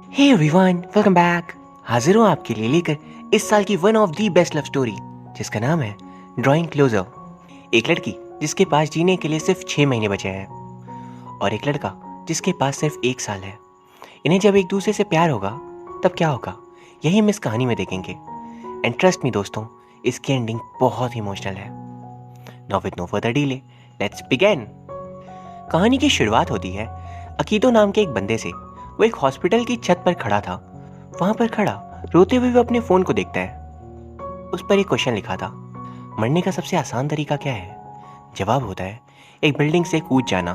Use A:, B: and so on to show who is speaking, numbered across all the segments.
A: Hey everyone, welcome back. हाजिर हूँ आपके लिए लेकर इस साल की one of the best love story, जिसका नाम है ड्राइंग क्लोजर। एक लड़की जिसके पास जीने के लिए सिर्फ 6 महीने बचे हैं और एक लड़का जिसके पास सिर्फ 1 साल है। इन्हें जब एक दूसरे से प्यार होगा तब क्या होगा, यही हम इस कहानी में देखेंगे। एंड ट्रस्ट मी दोस्तों, इसकी एंडिंग बहुत इमोशनल है। Now with no further delay, let's begin. कहानी की शुरुआत होती है अकीतो नाम के एक बंदे से। वो एक हॉस्पिटल की छत पर खड़ा था। वहां पर खड़ा रोते हुए वो अपने फोन को देखता है। उस पर एक क्वेश्चन लिखा था, मरने का सबसे आसान तरीका क्या है? जवाब होता है एक बिल्डिंग से कूद जाना।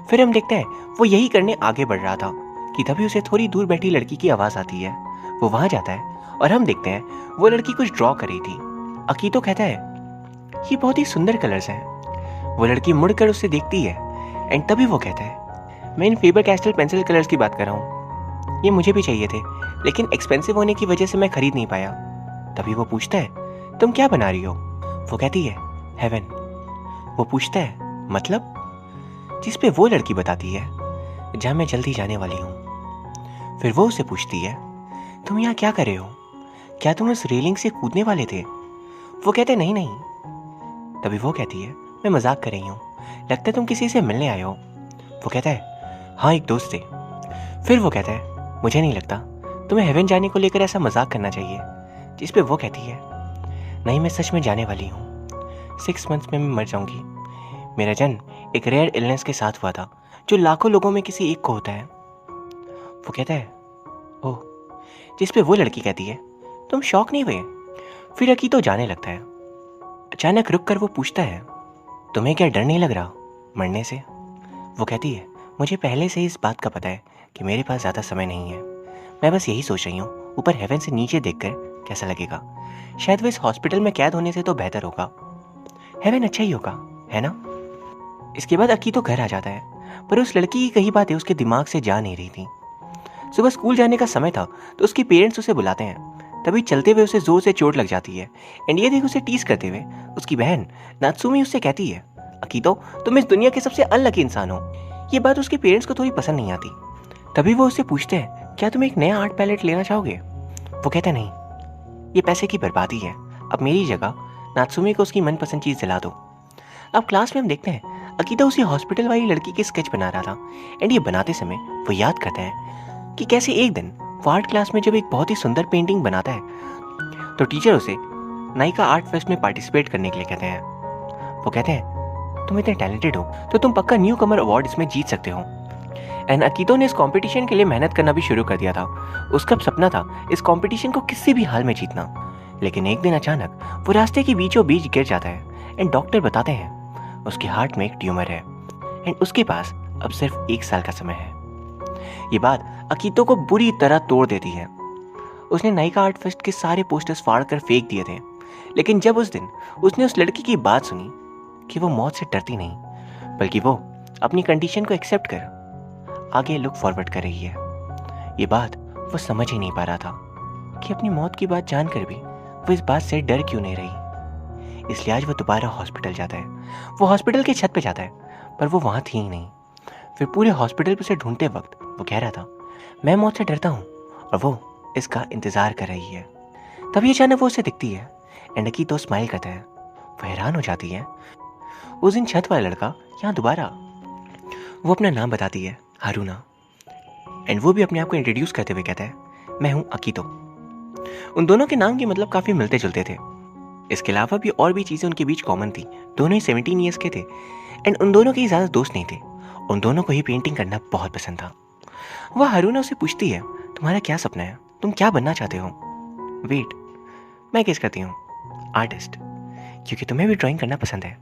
A: फिर हम देखते हैं वो यही करने आगे बढ़ रहा था कि तभी उसे थोड़ी दूर बैठी लड़की की आवाज आती है। वो वहां जाता है और हम देखते हैं वो लड़की कुछ ड्रॉ कर रही थी। अकीतो कहता है ये बहुत ही सुंदर कलर्स हैं। वो लड़की मुड़कर उसे देखती है एंड तभी वो कहता है मैं इन फेबर कैस्टल पेंसिल कलर्स की बात कर रहा हूँ। ये मुझे भी चाहिए थे, लेकिन एक्सपेंसिव होने की वजह से मैं खरीद नहीं पाया। तभी वो पूछता है तुम क्या बना रही हो? वो कहती है हेवन। वो पूछता है मतलब? जिस पे वो लड़की बताती है जहाँ मैं जल्दी जाने वाली हूँ। फिर वो उसे पूछती है तुम यहाँ क्या कर रहे हो? क्या तुम उस रेलिंग से कूदने वाले थे? वो कहते नहीं नहीं। तभी वो कहती है मैं मजाक कर रही हूँ, लगता है तुम किसी से मिलने आए हो। वो कहता है हाँ, एक दोस्त थे। फिर वो कहता है मुझे नहीं लगता तुम्हें हेवन जाने को लेकर ऐसा मजाक करना चाहिए। जिस पे वो कहती है नहीं, मैं सच में जाने वाली हूँ। 6 मंथ्स में मैं मर जाऊंगी। मेरा जन्म एक रेयर इलनेस के साथ हुआ था जो लाखों लोगों में किसी एक को होता है। वो कहता है ओह। जिस पे वो लड़की कहती है तुम शॉक नहीं हुए? फिर अकीतो जाने लगता है। अचानक रुक कर वो पूछता है तुम्हें क्या डर नहीं लग रहा मरने से? वो कहती है मुझे पहले से ही इस बात का पता है कि मेरे पास ज़्यादा समय नहीं है। मैं बस यही सोच रही हूँ ऊपर हेवन से नीचे देखकर कैसा लगेगा। शायद वो इस हॉस्पिटल में कैद होने से तो बेहतर होगा। हेवन अच्छा ही होगा, है ना? इसके बाद अकीतो घर आ जाता है, पर उस लड़की की कई बातें उसके दिमाग से जा नहीं रही थी। सुबह स्कूल जाने का समय था तो उसके पेरेंट्स उसे बुलाते हैं। तभी चलते हुए उसे जोर से चोट लग जाती है एंड ये देख उसे टीज करते हुए उसकी बहन नात्सुमी उससे कहती है अकीतो तुम इस दुनिया के सबसे अनलकी इंसान हो। ये बात उसके पेरेंट्स को थोड़ी पसंद नहीं आती। तभी वो उससे पूछते हैं क्या तुम एक नया आर्ट पैलेट लेना चाहोगे? वो कहता नहीं, ये पैसे की बर्बादी है। अब मेरी जगह नात्सुमी को उसकी मनपसंद चीज दिला दो। अब क्लास में हम देखते हैं अकीतो उसी हॉस्पिटल वाली लड़की के स्केच बना रहा था एंड ये बनाते समय वो याद करता है कि कैसे एक दिन वो आर्ट क्लास में जब एक बहुत ही सुंदर पेंटिंग बनाता है तो टीचर उसे नाइका आर्ट फेस्ट में पार्टिसिपेट करने के लिए कहते हैं। वो कहते हैं तुम इतने टैलेंटेड हो तो तुम पक्का न्यू कमर अवार्ड इसमें जीत सकते हो। एंड अकीतो ने इस कंपटीशन के लिए मेहनत करना भी शुरू कर दिया था। उसका सपना था इस कंपटीशन को किसी भी हाल में जीतना। लेकिन एक दिन अचानक वो रास्ते के बीचों बीच गिर जाता है एंड डॉक्टर बताते हैं उसके हार्ट में एक ट्यूमर है एंड उसके पास अब सिर्फ 1 साल का समय है। ये बात अकीतो को बुरी तरह तोड़ देती है। उसने नाइका आर्ट फेस्ट के सारे पोस्टर्स फाड़ कर फेंक दिए थे, लेकिन जब उस दिन उसने उस लड़की की बात सुनी कि वो मौत से डरती नहीं बल्कि वो अपनी कंडीशन को एक्सेप्ट कर आगे लुक फॉरवर्ड कर रही है, ये बात वो समझ ही नहीं पा रहा था कि अपनी मौत की बात जानकर भी वो इस बात से डर क्यों नहीं रही। इसलिए आज वो दोबारा हॉस्पिटल जाता है। वो हॉस्पिटल की छत पे जाता है पर वो वहां थी ही नहीं। फिर पूरे हॉस्पिटल पे उसे ढूंढते वक्त वो कह रहा था मैं मौत से डरता हूँ और वो इसका इंतजार कर रही है। तभी अचानक वो उसे दिखती है एंड अकीतो स्माइल करता है। वो हैरान हो जाती है, उस दिन छत वाला लड़का यहाँ दोबारा। वो अपना नाम बताती है हारूना एंड वो भी अपने आप को इंट्रोड्यूस करते हुए कहता है मैं हूँ अकीतो। उन दोनों के नाम के मतलब काफी मिलते जुलते थे। इसके अलावा भी और भी चीजें उनके बीच कॉमन थी। दोनों ही 17 ईयर्स के थे एंड उन दोनों के ज्यादा दोस्त नहीं थे। उन दोनों को ही पेंटिंग करना बहुत पसंद था। वह हारूना उसे पूछती है तुम्हारा क्या सपना है, तुम क्या बनना चाहते हो? वेट, मैं गेस करती हूँ आर्टिस्ट, क्योंकि तुम्हें भी ड्राइंग करना पसंद है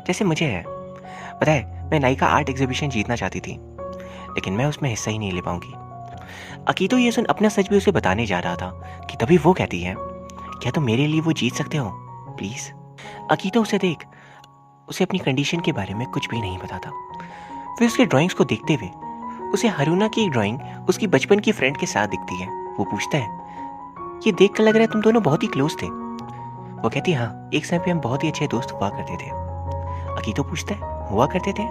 A: जैसे मुझे है। पता है मैं नाइका आर्ट एग्जीबिशन जीतना चाहती थी, लेकिन मैं उसमें हिस्सा ही नहीं ले पाऊंगी। अकीतो ये सुन अपना सच भी उसे बताने जा रहा था कि तभी वो कहती है क्या तुम मेरे लिए वो जीत सकते हो प्लीज? अकीतो उसे देख उसे अपनी कंडीशन के बारे में कुछ भी नहीं बताता। फिर उसके ड्राइंग्स को देखते हुए उसे हारूना की एक ड्राइंग उसकी बचपन की फ्रेंड के साथ दिखती है। वो पूछता है ये देख कर लग रहा है तुम दोनों बहुत ही क्लोज थे। वो कहती है हाँ, एक समय पे हम बहुत ही अच्छे दोस्त हुआ करते थे। अकीतो पूछता है हुआ करते थे?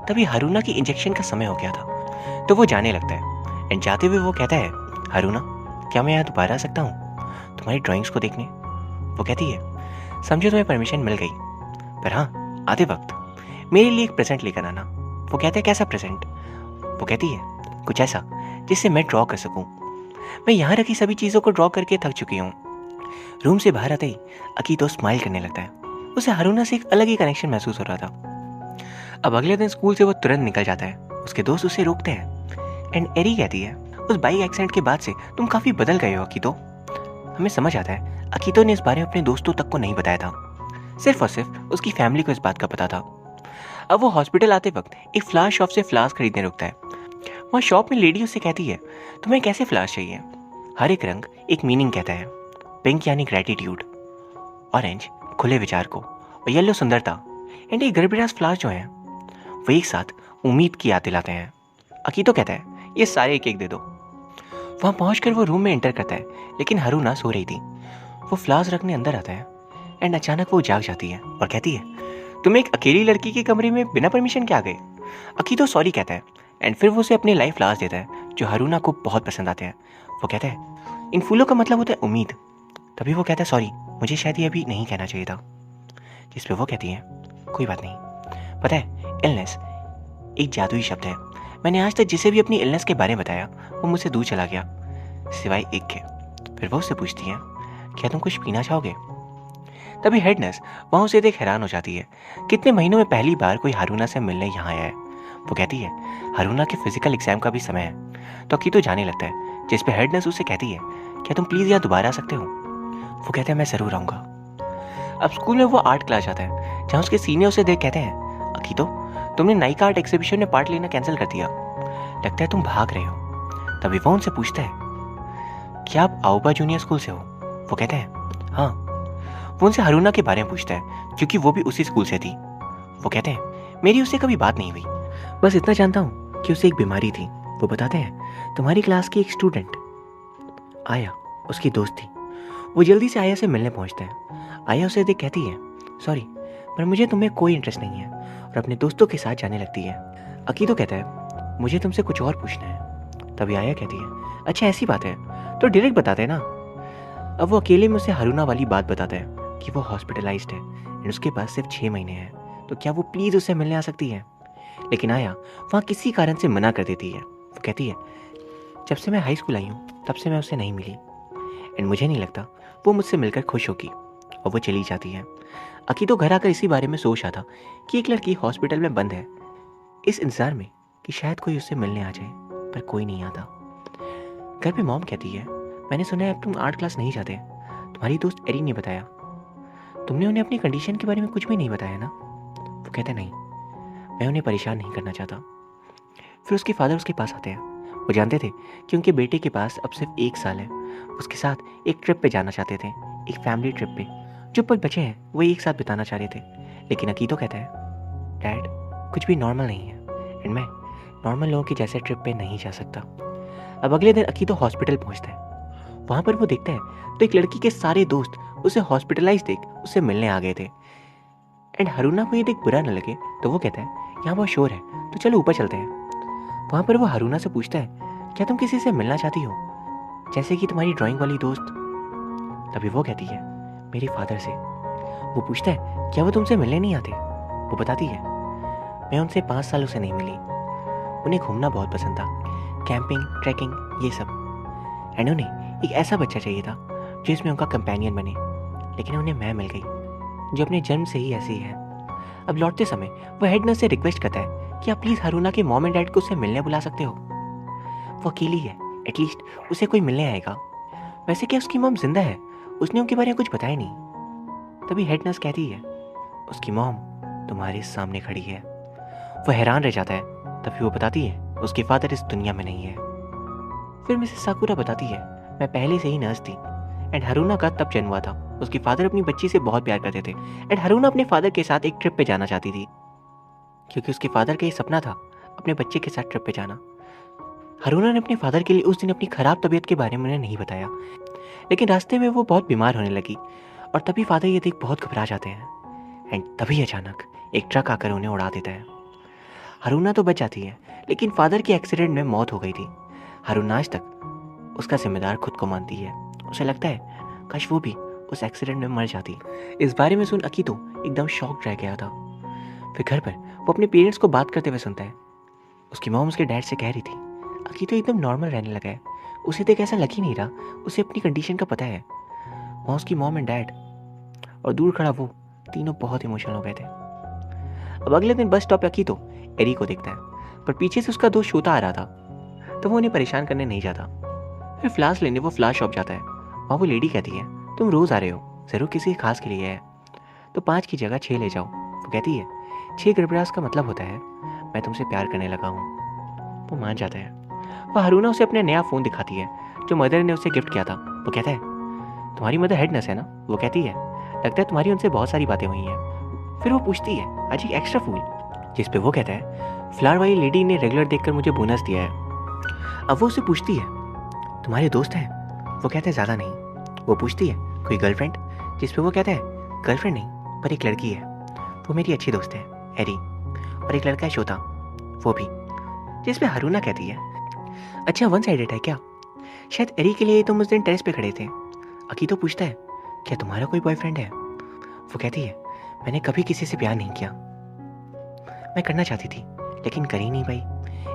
A: तभी हारूना की इंजेक्शन का समय हो गया था तो वो जाने लगता है एंड जाते हुए वो कहता है, हरुना क्या मैं यहाँ दोबारा आ सकता हूँ तुम्हारी ड्राइंग्स को देखने? वो कहती है, समझो तुम्हें परमिशन मिल गई, पर हाँ आते वक्त मेरे लिए एक प्रेजेंट लेकर आना। वो कहता है, कैसा प्रेजेंट? वो कहती है, कुछ ऐसा जिससे मैं ड्रॉ कर सकूं। मैं यहाँ रखी सभी चीज़ों को ड्रॉ करके थक चुकी हूँ। रूम से बाहर आते ही अकीतो स्माइल करने लगता है। उसे हरुना से एक अलग ही कनेक्शन महसूस हो रहा था। अब अगले दिन स्कूल से वो तुरंत निकल जाता है। उसके दोस्त उसे रोकते हैं एंड एरी कहती है, उस बाइक एक्सीडेंट के बाद से तुम काफ़ी बदल गए हो अकीतो। हमें समझ आता है अकीतो ने इस बारे में अपने दोस्तों तक को नहीं बताया था, सिर्फ और सिर्फ उसकी फैमिली को इस बात का पता था। अब वो हॉस्पिटल आते वक्त एक फ्लावर शॉप से फ्लावर्स खरीदने रुकता है। वहाँ शॉप में लेडी उससे कहती है, तुम्हें कैसे फ्लावर्स चाहिए? हर एक रंग एक मीनिंग कहता है। पिंक यानी ग्रेटिट्यूड, ऑरेंज खुले विचार को, और येलो सुंदरता, एंड ये गर्बिरास फ्लावर्स जो हैं वो एक साथ उम्मीद की याद दिलाते हैं। अकीतो कहता है, ये सारे एक एक दे दो। वहाँ पहुँचकर वो रूम में एंटर करता है, लेकिन हरुना सो रही थी। वो फ्लावर्स रखने अंदर आता है एंड अचानक वो जाग जाती है और कहती है, तुम एक अकेली लड़की के कमरे में बिना परमिशन क्या गए? अकीतो सॉरी कहता है एंड फिर वो उसे अपने लाइव फ्लावर्स देता है जो हरुना को बहुत पसंद आते हैं। वो कहता है, इन फूलों का मतलब होता है उम्मीद। तभी वो कहता है, सॉरी मुझे शायद ये अभी नहीं कहना चाहिए था। जिस पे वो कहती है, कोई बात नहीं। पता है इलनेस एक जादुई शब्द है। मैंने आज तक जिसे भी अपनी इलनेस के बारे में बताया वो मुझसे दूर चला गया, सिवाय एक के। फिर वो उससे पूछती है, क्या तुम कुछ पीना चाहोगे? तभी हेड नर्स वहाँ उसे देख हैरान हो जाती है। कितने महीनों में पहली बार कोई हरुना से मिलने यहाँ आया है। वो कहती है, हरुना के फिजिकल एग्जाम का भी समय है। तो अकीतो जाने लगता है, जिस पे हेड नर्स उससे कहती है, क्या तुम प्लीज़ यहाँ दोबारा आ सकते हो? वो कहता है, मैं ज़रूर आऊँगा। अब स्कूल में वो आर्ट क्लास जाता है, जहाँ उसके सीनियर उसे देख कहते हैं, अकीतो तुमने नाइका आर्ट एग्जीबिशन में पार्ट लेना कैंसिल कर दिया, लगता है तुम भाग रहे हो। तभी वो उनसे पूछता है, क्या आप आउबा जूनियर स्कूल से हो? वो कहते हैं, हाँ। वो उनसे हरुना के बारे में पूछता है, क्योंकि वो भी उसी स्कूल से थी। वो कहते हैं, मेरी उससे कभी बात नहीं हुई, बस इतना जानता हूँ कि उसे एक बीमारी थी। वो बताते हैं, तुम्हारी क्लास की एक स्टूडेंट आया, उसकी दोस्त थी। वो जल्दी से आया से मिलने पहुँचता है। आया उसे देख कहती है, सॉरी पर मुझे तुम्हें कोई इंटरेस्ट नहीं है, और अपने दोस्तों के साथ जाने लगती है। अकीतो कहता है, मुझे तुमसे कुछ और पूछना है। तभी आया कहती है, अच्छा ऐसी बात है तो डायरेक्ट बताते ना। अब वो अकेले में उसे हरुना वाली बात बताता है कि वो हॉस्पिटलाइज्ड है एंड उसके पास सिर्फ 6 महीने हैं, तो क्या वो प्लीज़ उससे मिलने आ सकती है? लेकिन आया वहाँ किसी कारण से मना कर देती है। वो कहती है, जब से मैं हाई स्कूल आई हूँ तब से मैं उससे नहीं मिली एंड मुझे नहीं लगता वो मुझसे मिलकर खुश होगी, और वो चली जाती है। अकीतो घर आकर इसी बारे में सोच रहा था कि एक लड़की हॉस्पिटल में बंद है, इस इंतजार में कि शायद कोई उससे मिलने आ जाए, पर कोई नहीं आता। घर पे मॉम कहती है, मैंने सुना है अब तुम आर्ट क्लास नहीं जाते, तुम्हारी दोस्त एरी ने बताया। तुमने उन्हें अपनी कंडीशन के बारे में कुछ भी नहीं बताया ना? वो कहता नहीं, मैं उन्हें परेशान नहीं करना चाहता। फिर उसके फादर उसके पास आते हैं। वो जानते थे कि उनके बेटे के पास अब सिर्फ 1 साल है। उसके साथ एक ट्रिप पे जाना चाहते थे, एक फैमिली ट्रिप पे। जो पल बचे हैं वो एक साथ बिताना चाह रहे थे। लेकिन अकीतो कहता है, डैड कुछ भी नॉर्मल नहीं है एंड मैं नॉर्मल लोगों के जैसे ट्रिप पे नहीं जा सकता। अब अगले दिन अकीतो हॉस्पिटल पहुंचता है। वहाँ पर वो देखता है तो एक लड़की के सारे दोस्त उसे हॉस्पिटलाइज देख उससे मिलने आ गए थे। एंड हरुना को ये देख बुरा न लगे तो वो कहता है, यहाँ बहुत शोर है तो चलो ऊपर चलते हैं। वहाँ पर वो हरुना से पूछता है, क्या तुम किसी से मिलना चाहती हो, जैसे कि तुम्हारी ड्राइंग वाली दोस्त? तभी वो कहती है, मेरे फादर से। वो पूछता है, क्या वो तुमसे मिलने नहीं आते? वो बताती है, मैं उनसे 5 सालों से नहीं मिली। उन्हें घूमना बहुत पसंद था, कैंपिंग, ट्रैकिंग, ये सब। एंड उन्हें एक ऐसा बच्चा चाहिए था जो इसमें उनका कंपेनियन बने, लेकिन उन्हें मैं मिल गई जो अपने जन्म से ही ऐसी है। अब लौटते समय वो हेड नर्स से रिक्वेस्ट करता है कि आप प्लीज़ हरुना के मॉम एंड डैड को उससे मिलने बुला सकते हो। वो अकेली है, एटलीस्ट उसे कोई मिलने आएगा। वैसे क्या उसकी मॉम जिंदा है? उसने उनके बारे में कुछ बताया नहीं। तभी हेड नर्स कहती है, उसकी मॉम तुम्हारे सामने खड़ी है। वो हैरान रह जाता है। तभी वो बताती है, उसके फादर इस दुनिया में नहीं है। फिर मिसेस साकुरा बताती है, मैं पहले से ही नर्स थी एंड हरुना का तब जन्म हुआ था। उसके फादर अपनी बच्ची से बहुत प्यार करते थे एंड हरुना अपने फादर के साथ एक ट्रिप पे जाना चाहती थी, क्योंकि उसके फादर का ये सपना था अपने बच्चे के साथ ट्रिप पे जाना। हरुना ने अपने फादर के लिए उस दिन अपनी खराब तबीयत के बारे में उन्हें नहीं बताया, लेकिन रास्ते में वो बहुत बीमार होने लगी और तभी फादर ये देख बहुत घबरा जाते हैं एंड तभी अचानक एक ट्रक आकर उन्हें उड़ा देता है। हरुना तो बच जाती है, लेकिन फादर के एक्सीडेंट में मौत हो गई थी। हारून आज तक उसका जिम्मेदार खुद को मानती है। उसे लगता है काश वो भी उस एक्सीडेंट में मर जाती। इस बारे में सुन अकीतो एकदम शॉक रह गया था। फिर घर पर वो अपने पेरेंट्स को बात करते हुए सुनता है। उसकी मॉम उसके डैड से कह रही थी अकीतो एकदम नॉर्मल रहने लगा है, उसे देख ऐसा लग ही नहीं रहा, उसे अपनी कंडीशन का पता है। वहाँ उसकी मॉम एंड डैड और दूर खड़ा वो तीनों बहुत इमोशनल हो गए थे। अब अगले दिन बस स्टॉप पे अकीतो एरी को देखता है, पर पीछे से उसका दोस्त शोता आ रहा था, तो वो उन्हें परेशान करने नहीं जाता। फिर फ्लास लेने वो फ्लास शॉप जाता है। वहाँ वो लेडी कहती है तुम रोज आ रहे हो, जरूर किसी खास के लिए है, तो 5 की जगह 6 ले जाओ। वो कहती है 6 गड़बड़ास का मतलब होता है मैं तुमसे प्यार करने लगा हूँ। वो मान जाता है। वह हारूना उसे अपने नया फ़ोन दिखाती है जो मदर ने उसे गिफ्ट किया था। वो कहता है तुम्हारी मदर हेड नर्स है ना? वो कहती है लगता है तुम्हारी उनसे बहुत सारी बातें हुई हैं। फिर वो पूछती है आज एक एक्स्ट्रा फूल, जिस पे वो कहता है फ्लावर वाली लेडी ने रेगुलर देखकर मुझे बोनस दिया है। अब वो उसे पूछती है तुम्हारे दोस्त हैं? वो कहता है ज़्यादा नहीं। वो पूछती है कोई गर्लफ्रेंड? जिस पे वो कहता है गर्लफ्रेंड नहीं पर एक लड़की है, वो मेरी अच्छी दोस्त है एरी, और एक लड़का है शोता वो भी। जिस पे हारूना कहती है अच्छा वन साइडेड है क्या? शायद एरी के लिए तुम उस दिन टेरेस पे खड़े थे। अकीतो पूछता है क्या तुम्हारा कोई बॉयफ्रेंड है? वो कहती है मैंने कभी किसी से प्यार नहीं किया, मैं करना चाहती थी लेकिन कर ही नहीं पाई।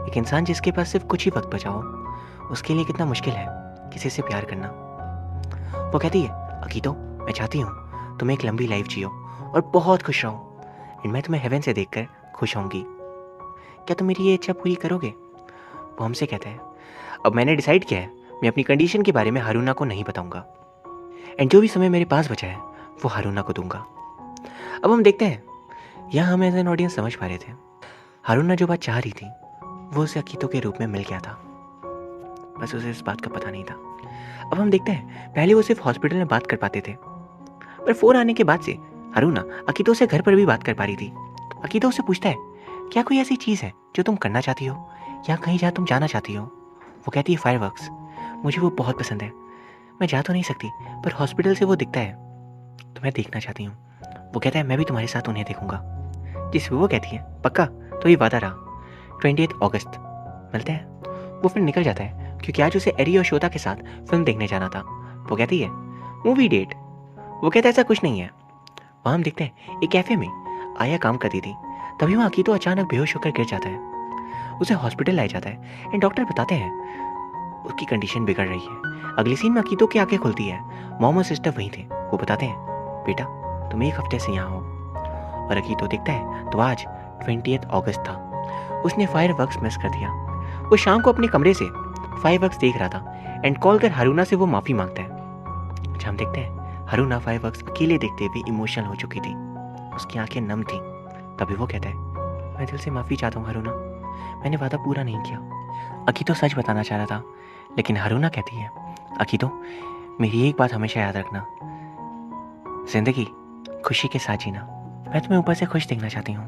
A: एक इंसान जिसके पास सिर्फ कुछ ही वक्त बचा हो, उसके लिए कितना मुश्किल है किसी से प्यार करना। वो कहती है अकीतो मैं चाहती हूँ तुम एक लंबी लाइफ जियो और बहुत खुश रहो, एंड मैं तुम्हें हेवन से देखकर खुश होंगी। क्या तुम मेरी ये इच्छा पूरी करोगे? वो हमसे कहता है अब मैंने डिसाइड किया है मैं अपनी कंडीशन के बारे में हारूना को नहीं बताऊंगा, एंड जो भी समय मेरे पास बचा है वो हारूना को दूंगा। अब हम देखते हैं यहाँ हम एज एन ऑडियंस समझ पा रहे थे हारूना जो बात चाह रही थी वो उसे अकीतो के रूप में मिल गया था, बस उसे इस बात का पता नहीं था। अब हम देखते हैं पहले वो सिर्फ हॉस्पिटल में बात कर पाते थे, पर फोन आने के बाद से हारूना अकीतो से घर पर भी बात कर पा रही थी। अकीतो उसे पूछता है क्या कोई ऐसी चीज़ है जो तुम करना चाहती हो या कहीं जहाँ तुम जाना चाहती हो? वो कहती है फायरवर्क्स, मुझे वो बहुत पसंद है, मैं जा तो नहीं सकती पर हॉस्पिटल से वो दिखता है तो मैं देखना चाहती हूँ। वो कहता है मैं भी तुम्हारे साथ उन्हें देखूंगा। जिस वो कहती है पक्का, तो ये वादा रहा 28 अगस्त मिलते हैं। वो फिर निकल जाता है क्योंकि आज उसे एरी और शोता के साथ फिल्म देखने जाना था। वो कहती है मूवी डेट? वो कहता है ऐसा कुछ नहीं है। वहाँ हम देखते हैं एक कैफे में आया काम करती थी, तभी वहाँ अकीतो अचानक बेहोश होकर गिर जाता है। उसे हॉस्पिटल लाया जाता है एंड डॉक्टर बताते हैं उसकी कंडीशन बिगड़ रही है। अगली सीन में अकीतो की आंखें खुलती है, मॉम और सिस्टर वहीं थे। वो बताते हैं बेटा तुम 1 हफ्ते से यहाँ हो, और अकीतो देखता है तो आज 28 अगस्त था। उसने फायरवर्क्स मिस कर दिया। वो शाम को अपने कमरे से फायरवर्क्स देख रहा था एंड कॉल कर हारूना से वो माफ़ी मांगता है। जब हम देखते हैं हारूना फायरवर्क्स अकेले देखते हुए इमोशनल हो चुकी थी, उसकी आंखें नम थी। तभी वो कहता है मैं दिल से माफ़ी चाहता हूँ हारूना, मैंने वादा पूरा नहीं किया। अकीतो सच बताना चाह रहा था, लेकिन हारूना कहती है अकीतो मेरी एक बात हमेशा याद रखना, जिंदगी खुशी के साथ जीना, मैं तुम्हें ऊपर से खुश देखना चाहती हूँ।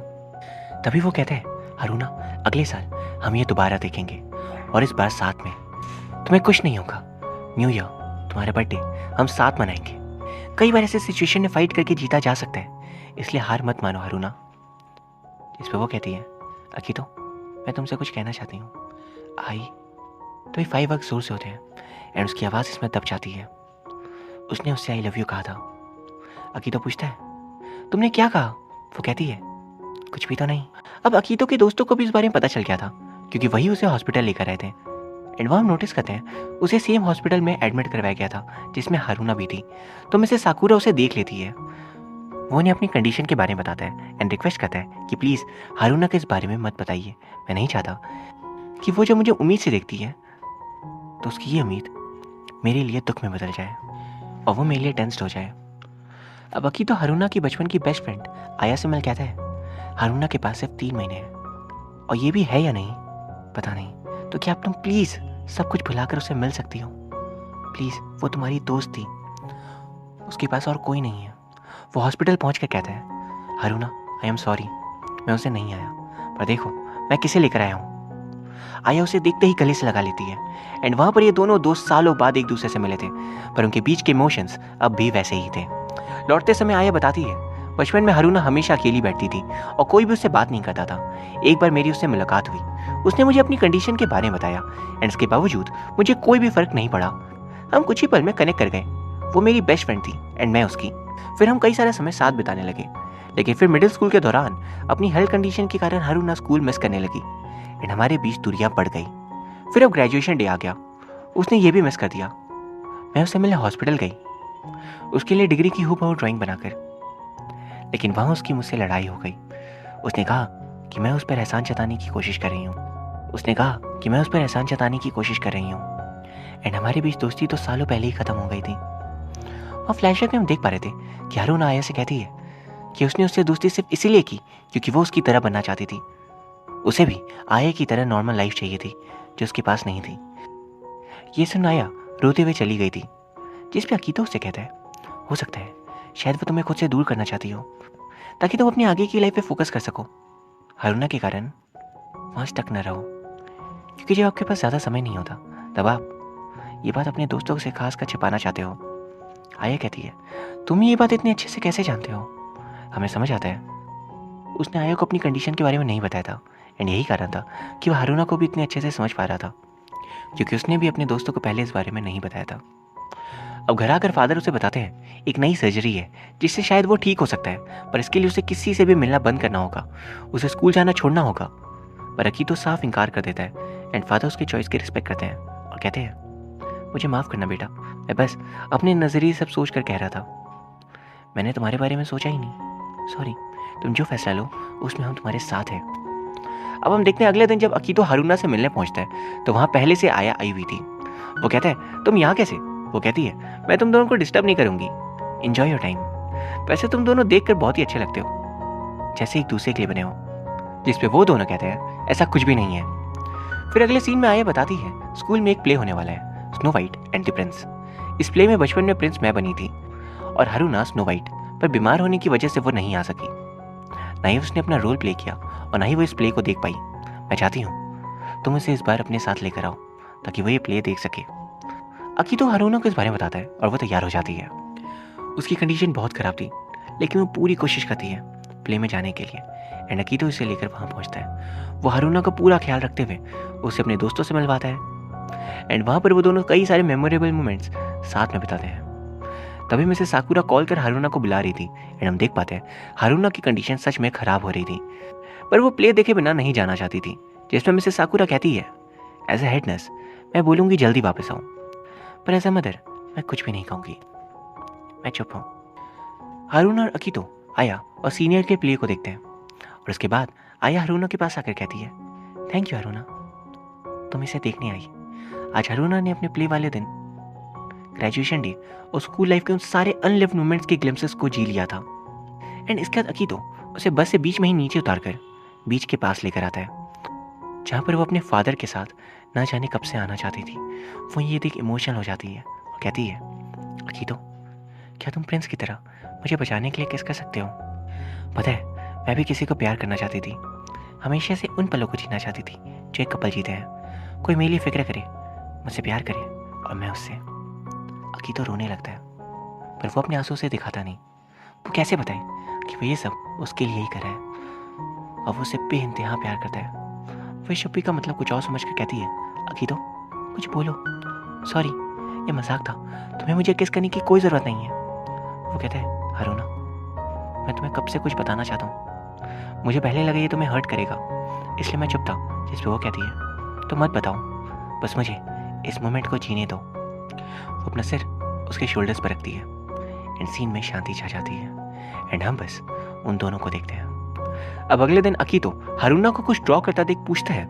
A: तभी वो कहते हैं हारूना अगले साल हम ये दोबारा देखेंगे और इस बार साथ में, तुम्हें कुछ नहीं होगा। न्यू ईयर तुम्हारा बर्थडे हम साथ मनाएंगे। कई बार ऐसे सिचुएशन में फाइट करके जीता जा सकता है, इसलिए हार मत मानो हारूना। इस पर वो कहती है अकीतो मैं तुमसे कुछ कहना चाहती हूँ। आई तो ये 5 वर्क जोर से होते हैं एंड उसकी आवाज़ इसमें दब जाती है। उसने उससे आई लव यू कहा था। अकीतो पूछता है तुमने क्या कहा? वो कहती है कुछ भी तो नहीं। अब अकीतो के दोस्तों को भी इस बारे में पता चल गया था क्योंकि वही उसे हॉस्पिटल लेकर आए थे, एंड वह हम नोटिस करते हैं उसे सेम हॉस्पिटल में एडमिट करवाया गया था जिसमें हारूना भी थी। तो मिसेस साकुरा उसे देख लेती है। वो उन्हें अपनी कंडीशन के बारे में बताता है एंड रिक्वेस्ट करता है कि प्लीज़ हारूना के इस बारे में मत बताइए, मैं नहीं चाहता कि वो जब मुझे उम्मीद से देखती है तो उसकी ये उम्मीद मेरे लिए दुख में बदल जाए और वो मेरे लिए टेंस्ड हो जाए। अब अकीतो हारूना की बचपन की बेस्ट फ्रेंड आया से मिल कहता है हारूना के पास सिर्फ 3 महीने हैं और ये भी है या नहीं पता नहीं, तो क्या आप तुम प्लीज़ सब कुछ भुलाकर उसे मिल सकती हो? प्लीज़, वो तुम्हारी दोस्त थी, उसके पास और कोई नहीं है। वो हॉस्पिटल पहुँच कर कहता है हारूना आई एम सॉरी, मैं उसे नहीं आया, पर देखो मैं किसे लेकर आया हूँ। आया उसे देखते ही गले से लगा लेती है एंड वहाँ पर ये दोनों दोस्त सालों बाद एक दूसरे से मिले थे, पर उनके बीच के इमोशंस अब भी वैसे ही थे। लौटते समय आया बताती है बचपन में हारूना हमेशा अकेली बैठती थी और कोई भी उससे बात नहीं करता था। एक बार मेरी उससे मुलाकात हुई, उसने मुझे अपनी कंडीशन के बारे में बताया एंड इसके बावजूद मुझे कोई भी फर्क नहीं पड़ा। हम कुछ ही पल में कनेक्ट कर गए। वो मेरी बेस्ट फ्रेंड थी एंड मैं उसकी। फिर हम कई सारा समय साथ बिताने लगे, लेकिन फिर मिडिल स्कूल के दौरान अपनी हेल्थ कंडीशन के कारण हारूना स्कूल मिस करने लगी एंड हमारे बीच दूरियां बढ़ गई। फिर अब ग्रेजुएशन डे आ गया, उसने ये भी मिस कर दिया। मैं उससे मिलने हॉस्पिटल गई, उसके लिए डिग्री की हूबहू ड्राइंग बनाकर, लेकिन वहाँ उसकी मुझसे लड़ाई हो गई। उसने कहा कि मैं उस पर एहसान जताने की कोशिश कर रही हूँ एंड हमारे बीच दोस्ती तो सालों पहले ही खत्म हो गई थी। और फ्लैशबैक में हम देख पा रहे थे कि हारूना आया से कहती है कि उसने उससे दोस्ती सिर्फ इसीलिए की क्योंकि वो उसकी तरह बनना चाहती थी। उसे भी आया की तरह नॉर्मल लाइफ चाहिए थी जो उसके पास नहीं थी। ये सुन आया रोते हुए चली गई थी, जिस पे अकीतो उससे कहता है, हो सकता है शायद वो तुम्हें खुद से दूर करना चाहती हो ताकि तुम अपनी आगे की लाइफ पे फोकस कर सको। हारूना के कारण वहाँ स्टक न रहो, क्योंकि जब आपके पास ज़्यादा समय नहीं होता तब आप ये बात अपने दोस्तों से खास कर छिपाना चाहते हो। आया कहती है, तुम ये बात इतने अच्छे से कैसे जानते हो? हमें समझ आता है उसने आया को अपनी कंडीशन के बारे में नहीं बताया था एंड यही कारण था कि वह हारूना को भी इतने अच्छे से समझ पा रहा था, क्योंकि उसने भी अपने दोस्तों को पहले इस बारे में नहीं बताया था। अब घर आकर फादर उसे बताते हैं एक नई सर्जरी है जिससे शायद वो ठीक हो सकता है, पर इसके लिए उसे किसी से भी मिलना बंद करना होगा, उसे स्कूल जाना छोड़ना होगा। पर अकीतो साफ इनकार कर देता है एंड फादर उसके चॉइस की रिस्पेक्ट करते हैं और कहते हैं, मुझे माफ़ करना बेटा, मैं बस अपने नज़रिए सब सोच कर कह रहा था, मैंने तुम्हारे बारे में सोचा ही नहीं, सॉरी। तुम जो फैसला लो उसमें हम तुम्हारे साथ हैं। अब हम देखते हैं अगले दिन जब अकीतो हारूना से मिलने पहुंचता है तो वहाँ पहले से आया आई हुई थी। वो कहता है, तुम यहाँ कैसे? वो कहती है, मैं तुम दोनों को डिस्टर्ब नहीं करूंगी, एंजॉय योर टाइम। वैसे तुम दोनों देखकर बहुत ही अच्छे लगते हो, जैसे एक दूसरे के लिए बने हो। जिस पे वो दोनों कहते हैं, ऐसा कुछ भी नहीं है। फिर अगले सीन में आया बताती है स्कूल में एक प्ले होने वाला है, snow white and the Prince. इस प्ले में बचपन में प्रिंस मैं बनी थी और हारूना स्नो वाइट, पर बीमार होने की वजह से वो नहीं आ सकी। ना ही उसने अपना रोल प्ले किया और ना ही वो इस प्ले को देख पाई। मैं चाहती हूँ तुम उसे इस बार अपने साथ लेकर आओ ताकि वो ये प्ले देख सके। अकीतो हारूना को इस बारे में बताता है और वो तैयार हो जाती है। उसकी कंडीशन बहुत ख़राब थी, लेकिन वो पूरी कोशिश करती है प्ले में जाने के लिए एंड अकीतो इसे लेकर वहाँ पहुँचता है। वो हारूना का पूरा ख्याल रखते हुए उसे अपने दोस्तों से मिलवाता है एंड वहाँ पर वो दोनों कई सारे मेमोरेबल मोमेंट्स साथ में बिताते हैं। तभी मिसेस साकुरा कॉल कर हारूना को बुला रही थी एंड हम देख पाते हैं हारूना की कंडीशन सच में ख़राब हो रही थी, पर वो प्ले देखे बिना नहीं जाना चाहती थी। जिसमें मिसेस साकुरा कहती है, एज ए हेड नर्स मैं बोलूँगी जल्दी वापस आऊँ, पर एज ए मदर मैं कुछ भी नहीं कहूँगी। मैं चुप हूँ। हारूना और अकीतो आया और सीनियर के प्ले को देखते हैं और उसके बाद आया हारूना के पास आकर कहती है, थैंक यू हारूना, तुम इसे देखने आई। आज हारूना ने अपने प्ले वाले दिन ग्रेजुएशन डे और स्कूल लाइफ के उन सारे अनलिव्ड मोमेंट्स के ग्लिम्सेस को जी लिया था। एंड इसके बाद अकीतो उसे बस से बीच में ही नीचे उतारकर बीच के पास लेकर आता है, जहाँ पर वो अपने फादर के साथ ना जाने कब से आना चाहती थी। वो ये देख इमोशनल हो जाती है और कहती है, अकीतो क्या तुम प्रिंस की तरह मुझे बचाने के लिए किस कर सकते हो? पता है मैं भी किसी को प्यार करना चाहती थी, हमेशा से उन पलों को जीना चाहती थी जो एक कपल जीते हैं, कोई मेरे लिए फिक्र करे, मुझसे प्यार करे और मैं उससे। अकीतो रोने लगता है, पर वो अपने आंसू से दिखाता नहीं। वो कैसे बताए कि वो ये सब उसके लिए ही कर रहा है और वो उसे बेइंतहा प्यार करता है। वो शब्बी का मतलब कुछ और समझ कर कहती है, अकीतो कुछ बोलो, सॉरी ये मजाक था, तुम्हें मुझे किस करने की कोई ज़रूरत नहीं है। वो कहता है, हारूना मैं तुम्हें कब से कुछ बताना चाहता हूँ, मुझे पहले लगा ये तुम्हें हर्ट करेगा इसलिए मैं चुप था। जिस पे वो कहती है, तो मत बताओ, बस मुझे इस मोमेंट को जीने दो। वो अपना सिर उसके शोल्डर्स पर रखती है एंड सीन में शांति छा जाती है एंड हम बस उन दोनों को देखते हैं। अब अगले दिन अकीतो हारूना को कुछ ड्रॉ करता देख पूछता है,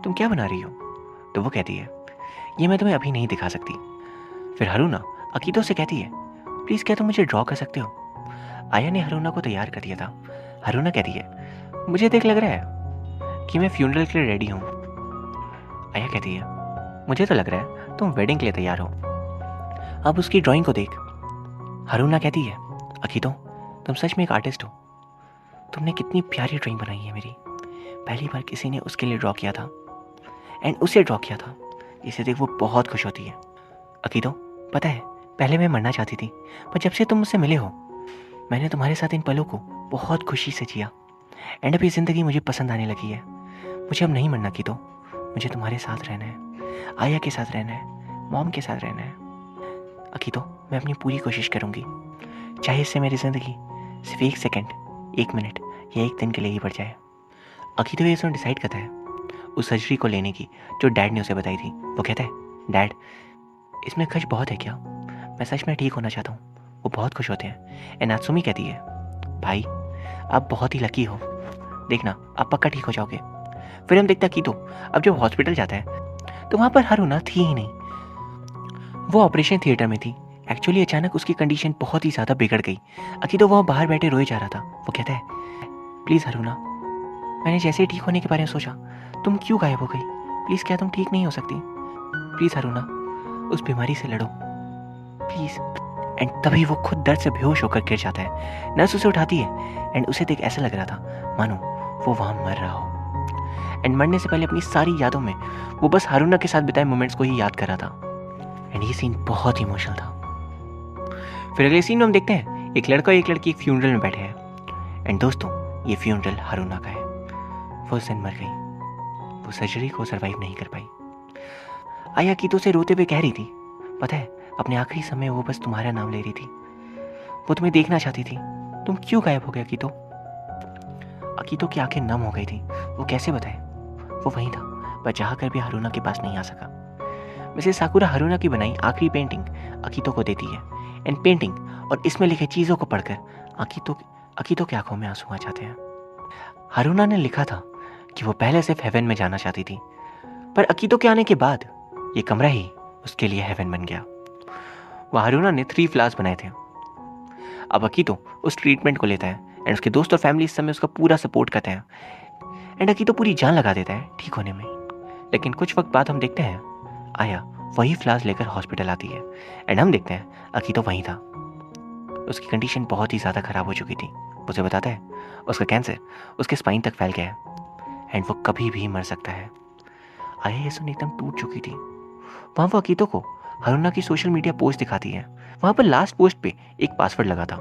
A: तुम क्या बना रही हो? तो वो कहती है, ये मैं तुम्हें अभी नहीं दिखा सकती। फिर हारूना अकीतो से कहती है, प्लीज़ क्या तुम मुझे ड्रॉ कर सकते हो? आया ने हारूना को तैयार कर दिया था। हारूना कहती है, मुझे देख लग रहा है कि मैं फ्यूनरल के लिए रेडी हूँ। आया कहती है, मुझे तो लग रहा है तुम वेडिंग के लिए तैयार हो। अब उसकी ड्राइंग को देख। हारूना कहती है, अकीतो तुम सच में एक आर्टिस्ट हो, तुमने कितनी प्यारी ड्राइंग बनाई है मेरी। पहली बार किसी ने उसके लिए ड्रॉ किया था एंड उसे ड्रॉ किया था, इसे देख वो बहुत खुश होती है। अकीतो पता है पहले मैं मरना चाहती थी, पर जब से तुम मुझसे मिले हो मैंने तुम्हारे साथ इन पलों को बहुत खुशी से जिया एंड अब ये ज़िंदगी मुझे पसंद आने लगी है। मुझे अब नहीं मरना की तो, मुझे तुम्हारे साथ रहना है, आया के साथ रहना है, मॉम के साथ रहना है। अकीतो, मैं अपनी पूरी कोशिश करूँगी, चाहे इससे मेरी ज़िंदगी सिर्फ 1 सेकंड, 1 मिनट या 1 दिन के लिए ही बढ़ जाए। अकीतो ये सुन डिसाइड करता है उस सर्जरी को लेने की जो डैड ने उसे बताई थी। वो कहता है, डैड इसमें खर्च बहुत है क्या? मैं सच में ठीक होना चाहता हूँ। वो बहुत खुश होते हैं एंड नात्सुमी कहती है, भाई आप बहुत ही लकी हो, देखना आप पक्का ठीक हो जाओगे। फिर हम देखते हैं अकीतो अब जब हॉस्पिटल जाता है तो वहाँ पर हारुना थी ही नहीं। वो ऑपरेशन थिएटर में थी। एक्चुअली अचानक उसकी कंडीशन बहुत ही ज़्यादा बिगड़ गई। अकीतो वहाँ बाहर बैठे रोए जा रहा था। वो कहता है, प्लीज़ हारुना, मैंने जैसे ही ठीक होने के बारे में सोचा तुम क्यों गायब हो गई? प्लीज़ क्या तुम ठीक नहीं हो सकती? प्लीज़ हारुना, उस बीमारी से लड़ो प्लीज़। एंड तभी वो खुद दर्द से बेहोश होकर गिर जाता है। नर्स उसे उठाती है एंड उसे देख ऐसा लग रहा था मानो वो वहाँ मर रहा हो। एंड मरने से पहले अपनी सारी यादों में वो बस हारुना के साथ बिताए मोमेंट्स को ही याद कर रहा था। एंड ये सीन बहुत इमोशनल था। फिर अगले सीन में हम देखते हैं एक लड़का और एक लड़की एक फ्यूनरल में बैठे हैं। एंड दोस्तों ये फ्यूनरल हारुना का है। वो उस दिन मर गई, वो सर्जरी को सरवाइव नहीं कर पाई। आया अकीतो से रोते हुए कह रही थी, पता है अपने आखिरी समय वो बस तुम्हारा नाम ले रही थी, वो तुम्हें देखना चाहती थी, तुम क्यों गायब हो गए अकीतो? अकीतो की आंखें नम हो गई थी। वो कैसे बताए? वो वहीं था पर चाह कर भी हारुना के पास नहीं आ सका। मिसेस साकुरा हारुना की बनाई आखिरी पेंटिंग अकीतो को देती है। एंड पेंटिंग और इसमें लिखे चीज़ों को पढ़कर अकीतो की आंखों में आंसू आ जाते हैं। हारुना ने लिखा था कि वो पहले सिर्फ हेवन में जाना चाहती थी, पर अकीतो के आने के बाद ये कमरा ही उसके लिए हेवन बन गया। वह हारुना ने 3 फ्लावर्स बनाए थे। अब अकीतो उस ट्रीटमेंट को लेता है एंड उसके दोस्त और फैमिली इस समय उसका पूरा सपोर्ट करते हैं। एंड अकीतो पूरी जान लगा देता है ठीक होने में। लेकिन कुछ वक्त बाद हम देखते हैं आया वही फ्लावर्स लेकर हॉस्पिटल आती है। एंड हम देखते हैं अकीतो वहीं था। उसकी कंडीशन बहुत ही ज़्यादा ख़राब हो चुकी थी। उसे बताता है उसका कैंसर उसके स्पाइन तक फैल गया है एंड वो कभी भी मर सकता है। आया ये सुन एकदम टूट चुकी थी। वहाँ वो अकीतो को हारुना की सोशल मीडिया पोस्ट दिखाती है। वहाँ पर लास्ट पोस्ट पे एक पासवर्ड लगा था।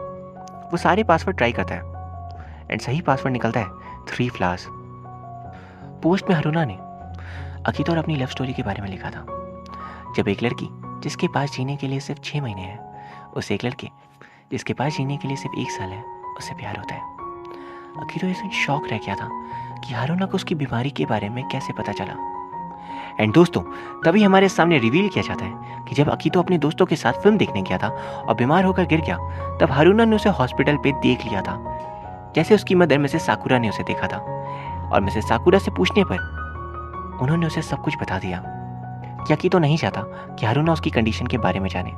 A: वो सारे पासवर्ड ट्राई करता है एंड सही पासवर्ड निकलता है 3 फ्लावर्स। पोस्ट में हारुना ने अकीतो और अपनी लव स्टोरी के बारे में लिखा था। जब एक लड़की जिसके पास जीने के लिए सिर्फ 6 महीने हैं उसे एक लड़के जिसके पास जीने के लिए सिर्फ 1 साल है उससे प्यार होता है। अकीतो इस शौक रह गया था कि हारुना को उसकी बीमारी के बारे में कैसे पता चला। एंड दोस्तों तभी हमारे सामने रिवील किया जाता है कि जब अकीतो अपने दोस्तों के साथ फिल्म देखने गया था और बीमार होकर गिर गया तब हारुना ने उसे हॉस्पिटल पे देख लिया था, जैसे उसकी मदर मिसेस साकुरा ने उसे देखा था। और मिसेस साकुरा से पूछने पर उन्होंने उसे सब कुछ बता दिया कि अकीतो नहीं चाहता कि हारुना उसकी कंडीशन के बारे में जाने,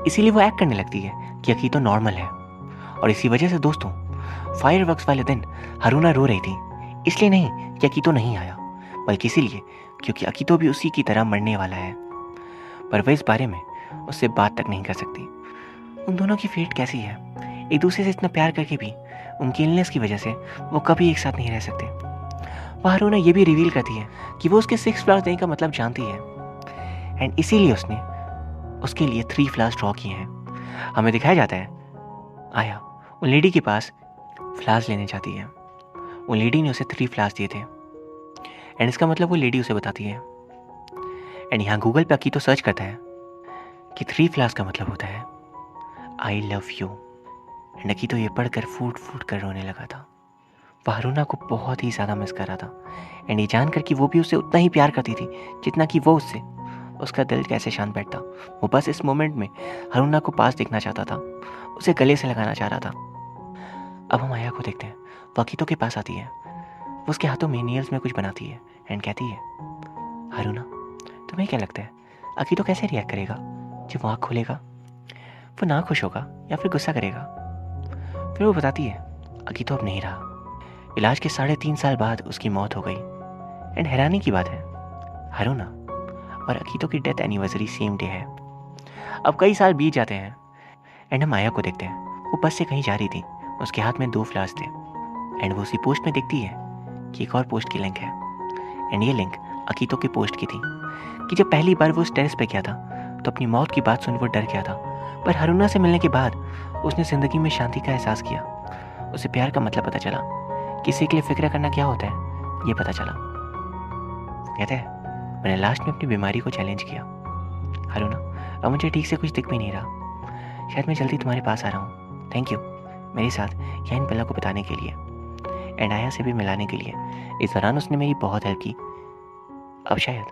A: इसीलिए वो एक्ट करने लगती है कि अकीतो नॉर्मल है। और इसी वजह से दोस्तों फायरवर्क्स वाले दिन हारुना रो रही थी, इसलिए नहीं कि अकीतो नहीं आया बल्कि इसीलिए क्योंकि अकीतो भी उसी की तरह मरने वाला है। पर वह इस बारे में उससे बात तक नहीं कर सकती। उन दोनों की फेट कैसी है, एक दूसरे से इतना प्यार करके भी उनकी इलनेस की वजह से वो कभी एक साथ नहीं रह सकते। वह हारुना ये भी रिवील करती है कि वो उसके 6 फ्लावर्स देने का मतलब जानती है एंड इसीलिए उसने उसके लिए 3 फ्लावर्स ड्रॉ किए हैं। हमें दिखाया जाता है आया उन लेडी के पास फ्लावर्स लेने जाती है। उन लेडी ने उसे 3 फ्लावर्स दिए थे एंड इसका मतलब वो लेडी उसे बताती है। एंड यहाँ गूगल पे अकीतो सर्च करता है कि 3 फ्लावर्स का मतलब होता है आई लव यू। एंड अकीतो ये पढ़कर फूट फूट कर रोने लगा था। वह हारुना को बहुत ही ज़्यादा मिस कर रहा था एंड ये जानकर कि वो भी उसे उतना ही प्यार करती थी जितना कि वो उससे, उसका दिल कैसे शांत बैठता। वो बस इस मोमेंट में हारुना को पास देखना चाहता था, उसे गले से लगाना चाह रहा था। अब हम आया को देखते हैं। वो अकीतो के पास आती है, वो उसके हाथों में नेल्स में कुछ बनाती है एंड कहती है, हारुना तुम्हें क्या लगता है अकीतो कैसे रिएक्ट करेगा जब वो आँख खोलेगा? वो ना खुश होगा या फिर गुस्सा करेगा? फिर वो बताती है अकीतो अब नहीं रहा। इलाज के 3.5 साल बाद उसकी मौत हो गई। एंड हैरानी की बात है हारुना और अकीतो की डेथ एनिवर्सरी सेम डे है। अब कई साल बीत जाते हैं एंड हम आया को देखते हैं। वो बस से कहीं जा रही थी, उसके हाथ में 2 फ्लावर्स थे एंड वो उसी पोस्ट में देखती है कि एक और पोस्ट की लिंक है। एंड ये लिंक अकीतो की पोस्ट की थी कि जब पहली बार वो उस टेरेस पे गया था तो अपनी मौत की बात सुन वो डर गया था, पर हारूना से मिलने के बाद उसने ज़िंदगी में शांति का एहसास किया। उसे प्यार का मतलब पता चला, किसी के लिए फिक्र करना क्या होता है ये पता चला। वो कहता है, मैंने लास्ट में अपनी बीमारी को चैलेंज किया। हारूना, अब मुझे ठीक से कुछ दिख भी नहीं रहा। शायद मैं जल्दी तुम्हारे पास आ रहा हूँ। थैंक यू मेरे साथ यहाँ इन पलों को बिताने के लिए एंड आया से भी मिलाने के लिए। इस दौरान उसने मेरी बहुत हेल्प की। अब शायद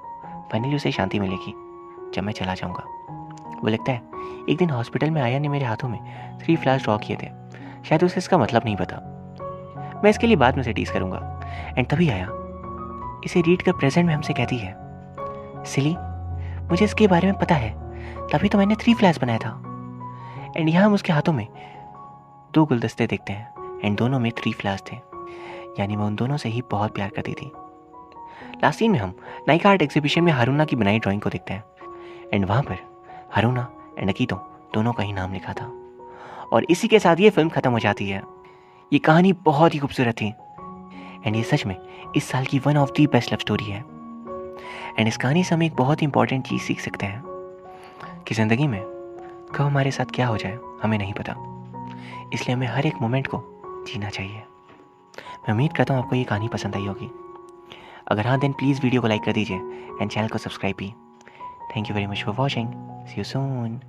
A: फाइनली उसे शांति मिलेगी जब मैं चला जाऊँगा। वो लगता है एक दिन हॉस्पिटल में आया ने मेरे हाथों में 3 फ्लावर्स ड्रॉ किए थे। शायद उसे इसका मतलब नहीं पता। मैं इसके लिए बाद में से टीज करूँगा। एंड तभी आया इसे रीड कर प्रेजेंट में हमसे कहती है, सिली मुझे इसके बारे में पता है, तभी तो मैंने 3 फ्लावर्स बनाया था। एंड यहाँ हम उसके हाथों में 2 गुलदस्ते देखते हैं एंड दोनों में 3 फ्लावर्स थे। यानी मैं उन दोनों से ही बहुत प्यार करती थी। लास्ट सीन में हम नाइका आर्ट एग्जीबिशन में हारूना की बनाई ड्राइंग को देखते हैं एंड वहाँ पर हारूना एंड अकीतो दोनों का ही नाम लिखा था। और इसी के साथ ये फिल्म ख़त्म हो जाती है। ये कहानी बहुत ही खूबसूरत थी एंड ये सच में इस साल की one of the best love story है। एंड इस कहानी से हम एक बहुत इंपॉर्टेंट चीज़ सीख सकते हैं कि ज़िंदगी में कब हमारे साथ क्या हो जाए हमें नहीं पता, इसलिए हमें हर एक मोमेंट को जीना चाहिए। मैं उम्मीद करता हूँ आपको ये कहानी पसंद आई होगी। अगर हाँ देन प्लीज़ वीडियो को लाइक कर दीजिए एंड चैनल को सब्सक्राइब भी। Thank you very much for watching. See you soon.